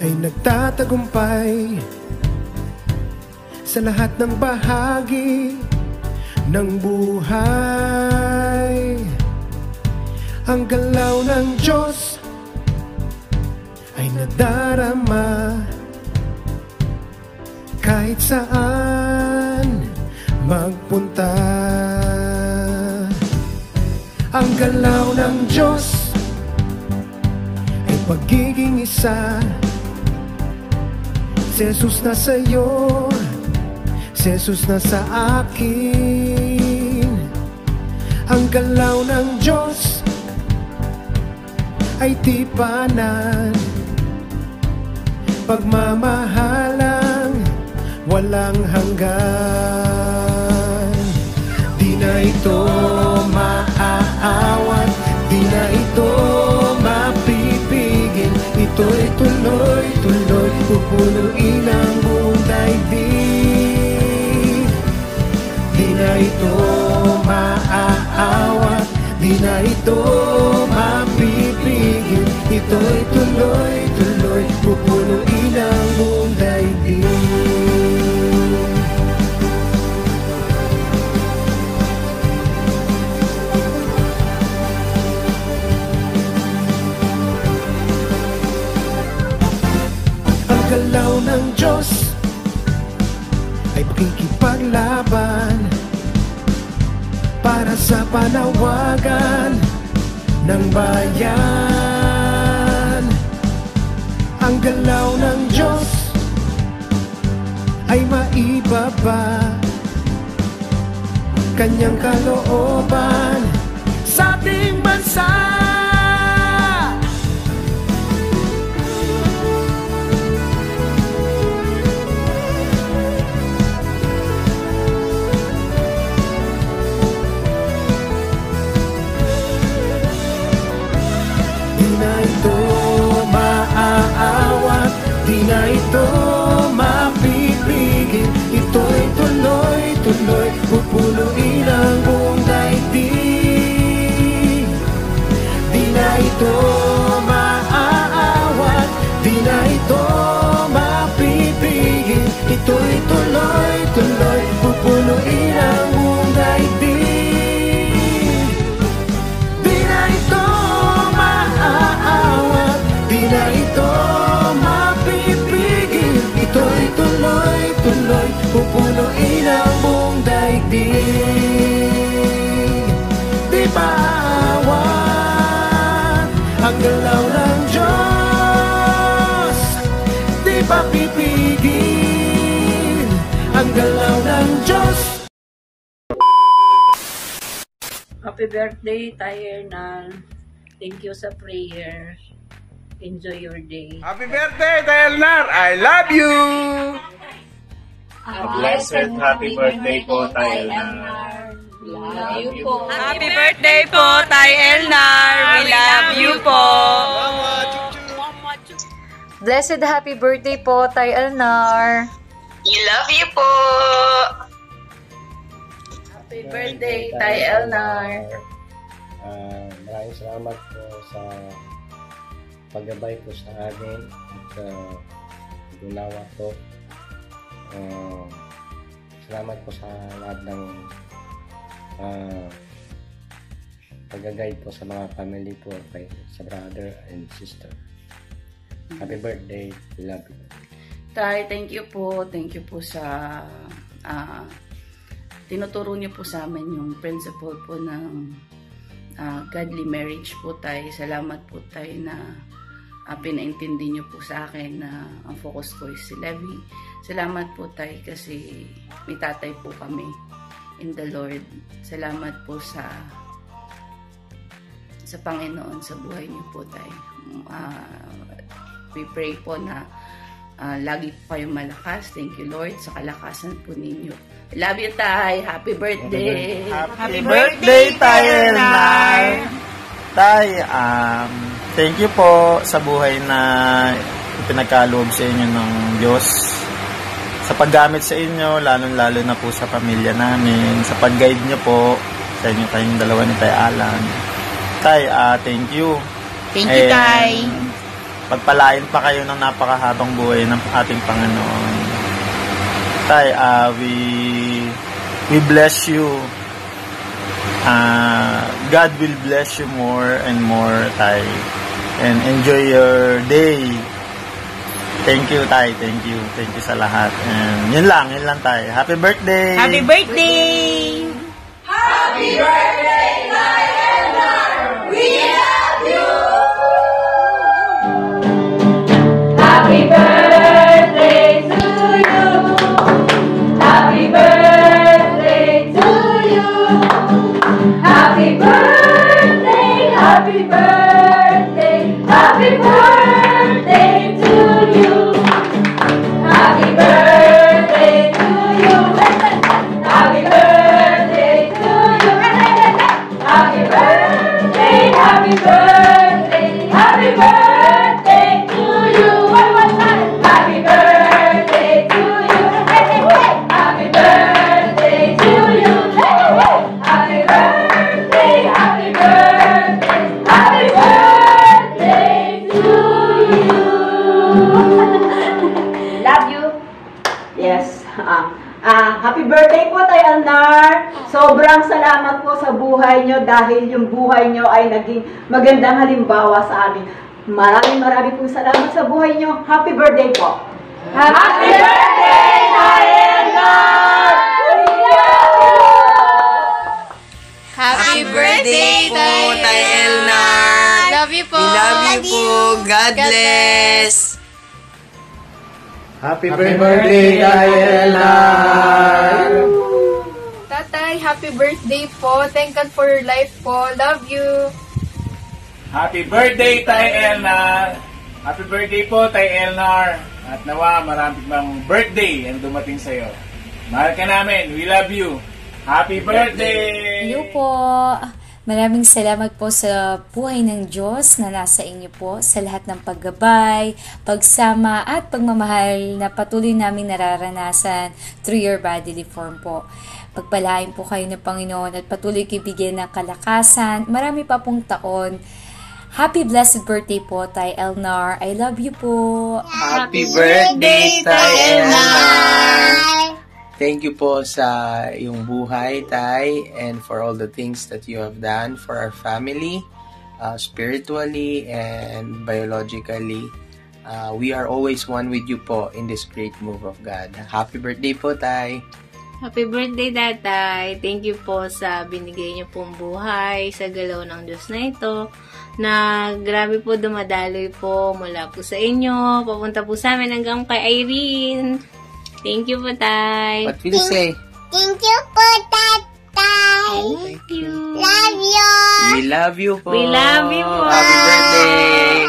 ay nagtatagumpay sa lahat ng bahagi ng buhay. Ang galaw ng Diyos ay nadarama kahit saan magpunta. Ang galaw ng Diyos ay pagiging isa. Si Jesus na sa'yo, si Jesus na sa akin. Ang galaw ng Diyos ay tipanan, pagmamahalang walang hanggan. Di na ito maaawat, di na ito mapipigil. Ito'y tuloy-tuloy, pupunuin ang buong daigdig. Di na ito maaawat, di na ito mapipigil. Ito'y tuloy-tuloy, pupunuin ang buong daigdig. Ang galaw ng Diyos ay pakikipaglaban para sa panawagan ng bayan. Ang galaw ng Diyos ay maibaba, kanyang kalooban sa ating bansa. Di na ito mapipigil. Ito'y tuloy-tuloy, pupunuin ang buong daigdig. Di na ito maaawat, di na ito mapipigil. Ito'y tuloy-tuloy, pupunuin ang buong daigdig. Di na ito maaawat, di na ito ito'y tuloy-tuloy, pupunuin ang buong daigdig. Di paawat ang galaw ng Diyos, di pa pipigil ang galaw ng Diyos. Happy birthday, Tayernal. Thank you sa prayer. Enjoy your day. Happy birthday, Tayernal! I love you! A blessed happy birthday po, Tayernal. We love you po. Happy birthday po, Tayernal. We love you po. Blessed happy birthday po, Tayernal. We love you po. Happy birthday, Tayernal. Maraming salamat po sa paggabay po sa amin at gunawa po. Salamat po sa lahat ng pag-guide po sa mga family po, sa brother and sister. Happy birthday, we love you. Tay, thank you po sa tinuturo niyo po sa amin yung principle po ng godly marriage po, Tay. Salamat po, Tay, na pinaintindi niyo po sa akin na ang focus ko is si Levi. Salamat po, Tay, kasi may tatay po kami in the Lord. Salamat po sa Panginoon sa buhay niyo po, Tay. We pray po na lagi po kayong malakas. Thank you, Lord, sa kalakasan po ninyo. I love you, Tay. Happy birthday. Happy birthday, Tayernal. Tay, thank you po sa buhay na ipinagkaloob sa inyo ng Diyos. Sa paggamit sa inyo, lalo-lalo na po sa pamilya namin. Sa pag-guide nyo po sa inyo kayong dalawa ni Tay Alan. Tay, thank you. Thank you, Tay. pagpalain pa kayo ng napakahabang buhay ng ating Panginoon. Tay, we bless you. God will bless you more and more, Tay. And enjoy your day. Thank you, Tay. Thank you. Thank you sa lahat. And yun lang, Tay. Happy birthday! Happy birthday! Happy birthday, Tay Elnar! We love you! Happy birthday to you! Happy birthday to you! Happy birthday, happy birthday, happy birthday to you! Happy birthday to you! Happy birthday to you! Happy birthday, happy birthday, happy birthday to you! One more time! Happy birthday to you! Happy birthday to you! Happy birthday, happy birthday, happy birthday to you! Love you. Yes. Happy birthday po, Tay Elnar. Sobrang salamat po sa buhay nyo dahil yung buhay nyo ay naging magandang halimbawa sa amin. Maraming pong salamat sa buhay nyo. Happy birthday po. Happy birthday, Tay Elnar! Happy birthday po, Tay Elnar! Love you po! We love you po! God bless! Happy birthday, Tay Elnar! Tatay, happy birthday po. Thank God for your life po. Love you. Happy birthday, Tay Elnar! Happy birthday po, Tay Elnar! At nawa, maraming mang birthday ang dumating sa'yo. Mahal ka namin. We love you. Happy birthday! Hello po. Maraming salamat po sa buhay ng Diyos na nasa inyo po, sa lahat ng paggabay, pagsama at pagmamahal na patuloy namin nararanasan through your bodily form po. Pagpalain po kayo ng Panginoon at patuloy kayo bigyan ng kalakasan. Marami pa pong taon. Happy blessed birthday po, Tay Elnar. I love you po. Happy birthday, Tay Elnar! Thank you po sa iyong buhay, Tay, and for all the things that you have done for our family, spiritually and biologically. We are always one with you po in this great move of God. Happy birthday po, Tay! Happy birthday, Tatay! Thank you po sa binigay niyo pong buhay sa galaw ng Diyos na ito, na grabe po dumadaloy po mula po sa inyo, papunta po sa amin hanggang kay Irene. Thank you po, Tay. What will you say? Thank you po, Tatay. I love you. Love you. We love you po. We love you po. Happy birthday.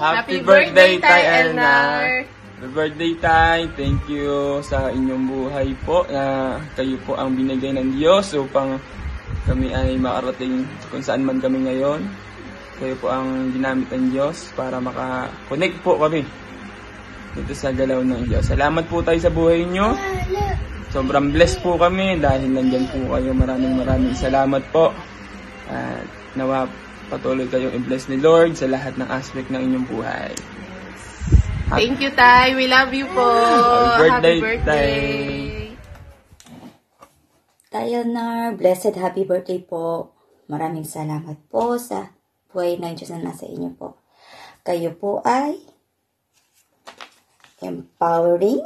Happy birthday, Tay Elnar! Happy birthday, Tay! Thank you sa inyong buhay po na kayo po ang binigay ng Diyos upang kami ay makarating kung saan man kami ngayon. Kayo po ang ginamit ng Diyos para maka-connect po kami dito sa galaw ng Diyos. Salamat po tayo sa buhay nyo. Sobrang blessed po kami dahil nandyan po kayo. Maraming salamat po. At nawa patuloy kayong i-bless ni Lord sa lahat ng aspect ng inyong buhay. Thank you, Tay. We love you po. Happy birthday, Happy birthday. Tay Elnar, blessed happy birthday po. Maraming salamat po sa buhay ng Diyos na nasa inyo po. Kayo po ay empowering,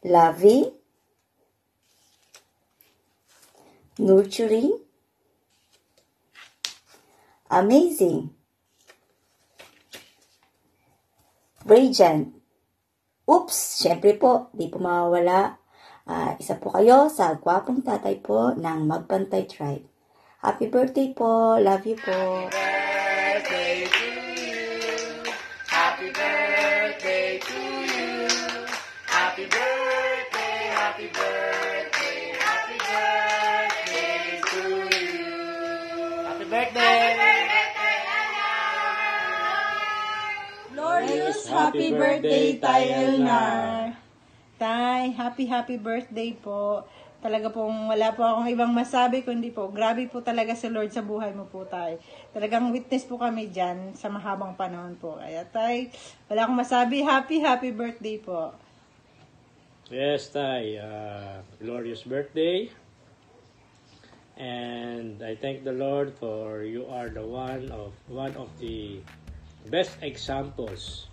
loving, nurturing, amazing, radiant. Oops, syempre po, di po mawawala. Isa po kayo sa gwapong tatay po ng Magpantay Tribe. Happy birthday po. Love you po. Birthday to you. Happy birthday to you. Happy birthday, happy birthday, happy birthday to you. Happy birthday. Glorious happy birthday, Tay Elnar. Tay, happy birthday po. Talaga pong wala po akong ibang masabi kundi po, grabe po talaga si Lord sa buhay mo po, Tay. Talagang witness po kami dyan sa mahabang panahon po. Kaya, Tay, wala akong masabi. Happy birthday po. Yes, Tay. Glorious birthday. And I thank the Lord for you are the one of the best examples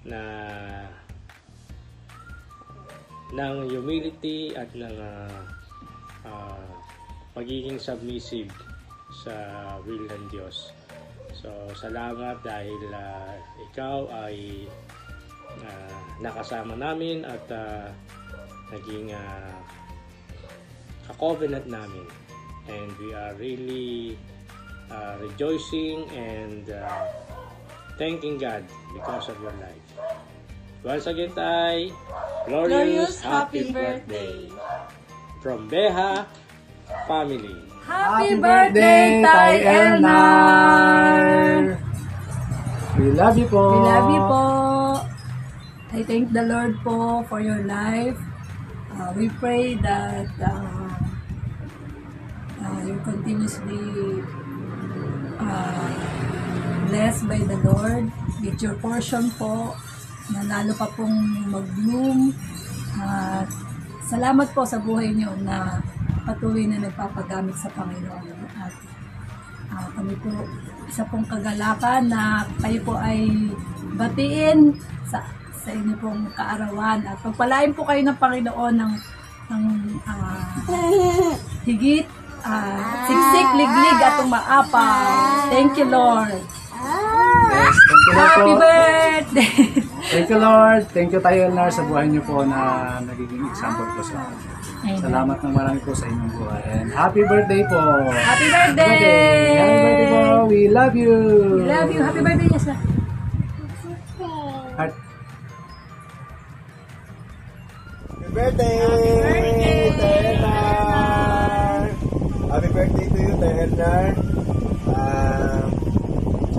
ng humility at ng pagiging submissive sa will ng Diyos. So, salamat dahil ikaw ay nakasama namin at naging ka-covenant namin. And we are really rejoicing and thanking God because of your life. Once again, Tay, glorious happy birthday from Beha family. Happy birthday, Tay Elnar! We love you po. We love you po. I thank the Lord po for your life. We pray that you're continuously blessed by the Lord. Get your portion po. Nanalo pa pong mag-bloom. Salamat po sa buhay niyo na patuloy na nagpapagamit sa Panginoon. At kami po, isa pong kagalakan na kayo po ay batiin sa inyo pong kaarawan. At pagpalain po kayo ng Panginoon ng higit, siksik, liglig at umaapaw. Thank you, Lord. Yes, thank you, Lord. Happy birthday! Thank you, Lord. Thank you, Tay Elnar, sa buhay niyo po na nagiging example po sa akin. Salamat ng marami po sa inyong buhay. And happy birthday po! Happy birthday! Happy birthday po! We love you! We love you! Happy birthday, Yasa! Heart. Happy birthday! Tay Elnar! Happy birthday to you, Tay Elnar!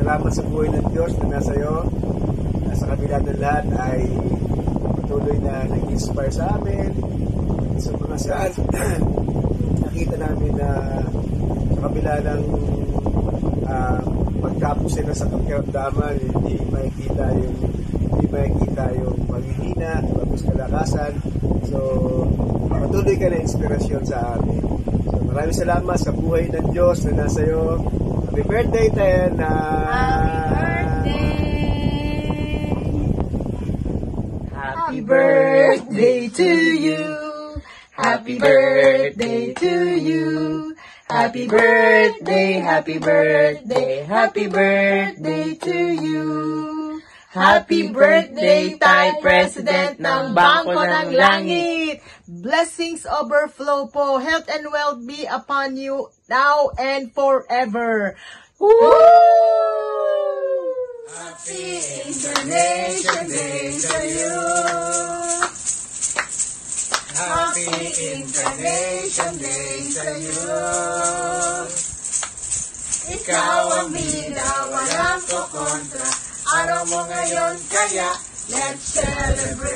Salamat sa buhay ng Diyos na nasa iyo. Sa kabila ng lahat ay patuloy na nag-inspire sa amin. Sa mga saan nakita namin na sa kabila ng pagkapusin na sa pagkaramdaman, hindi makikita yung paghihina, tapos kalakasan. So, patuloy ka na inspirasyon sa amin. So, maraming salamat sa buhay ng Diyos na nasa iyo. Happy birthday, Tay Elnar! Happy birthday to you. Happy birthday to you. Happy birthday, happy birthday, happy birthday to you. Happy birthday, Tay President ng Bangko ng Langit. Blessings overflow po. Health and wealth be upon you now and forever. Woo! Happy Internation Day to you. Happy Internation Day to you. Ikaw ang bida, walang kukontra. Araw mo ngayon, kaya let's celebrate.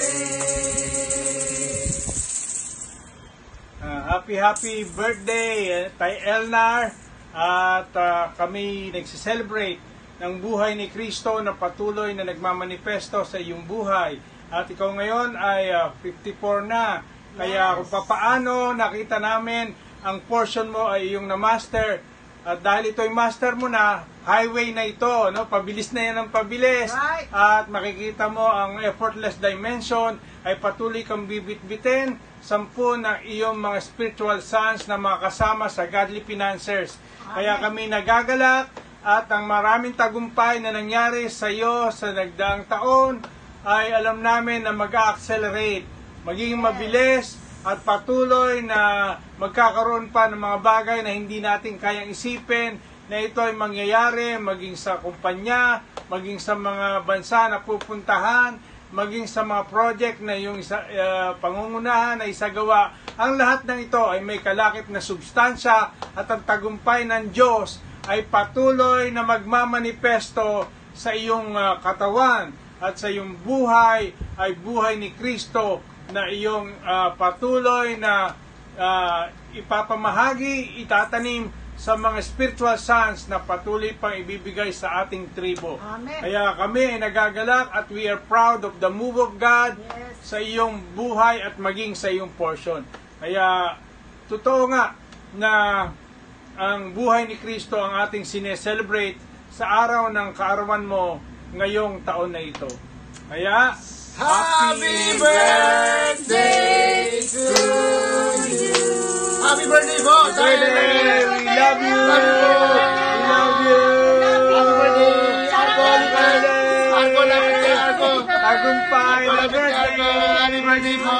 Happy birthday, Tay Elnar. At kami nagsiselebrate ng buhay ni Kristo na patuloy na nagmamanifesto sa iyong buhay. At ikaw ngayon ay 54 na. Kaya kung papaano nakita namin ang portion mo ay iyong na-master. At dahil ito'y master mo na, highway na ito, no? Pabilis na yan ang pabilis. Right. At makikita mo ang effortless dimension ay patuloy kang bibit-bitin 10 ng iyong mga spiritual sons na makasama sa Godly Financiers. Kaya kami nagagalak at ang maraming tagumpay na nangyari sa iyo sa nagdaang taon ay alam namin na mag-accelerate, magiging mabilis at patuloy na magkakaroon pa ng mga bagay na hindi natin kayang isipin na ito ay mangyayari maging sa kumpanya, maging sa mga bansa na pupuntahan, maging sa mga project na yung pangungunahan na isagawa. Ang lahat ng ito ay may kalakip na substansya at ang tagumpay ng Diyos ay patuloy na magmamanifesto sa iyong katawan at sa iyong buhay ay buhay ni Kristo na iyong patuloy na ipapamahagi, itatanim sa mga spiritual sons na patuloy pang ibibigay sa ating tribo. Amen. Kaya kami ay nagagalak at we are proud of the move of God sa iyong buhay at maging sa iyong portion. Kaya totoo nga na ang buhay ni Kristo ang ating sineselebrate sa araw ng kaarawan mo ngayong taon na ito. Kaya, Happy birthday to you! Happy birthday po! We love you! We love you! Happy birthday! Arko lapit kay Arko! Tagumpay! Happy birthday po!